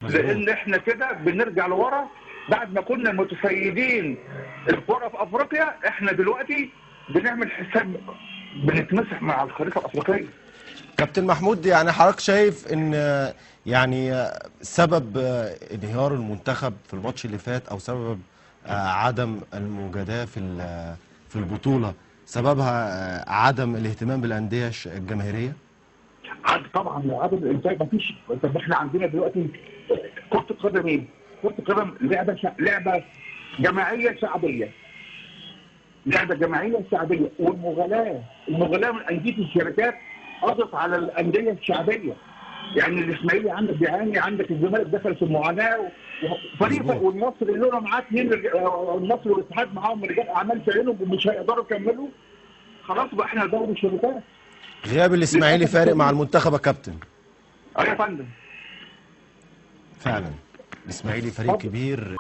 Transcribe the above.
لان احنا كده بنرجع لورا. بعد ما كنا متسيدين الكره في افريقيا، احنا دلوقتي بنعمل حساب بنتمسح مع الخريطه الافريقيه. كابتن محمود، يعني حضرتك شايف ان يعني سبب انهيار المنتخب في الماتش اللي فات، او سبب عدم المجادله في البطوله، سببها عدم الاهتمام بالانديه الجماهيريه؟ طبعا عدم الانتاج مفيش. طب احنا عندنا دلوقتي كره القدم ايه؟ كره القدم لعبه جماعيه شعبيه. لعبه جماعيه شعبيه، والمغالاه من انديه الشركات قضت على الانديه الشعبيه. يعني الاسماعيلي عندك بيعاني، عندك الزمالك دخل في المعاناه، وفريق والمصري له معاه اثنين، النصر والاتحاد معاهم رجال اعمال شايلهم ومش هيقدروا يكملوا. خلاص بقى احنا دوري الشركات. غياب الاسماعيلي فارق مع المنتخب يا كابتن؟ ايوه يا فندم، فعلا الاسماعيلي فريق كبير.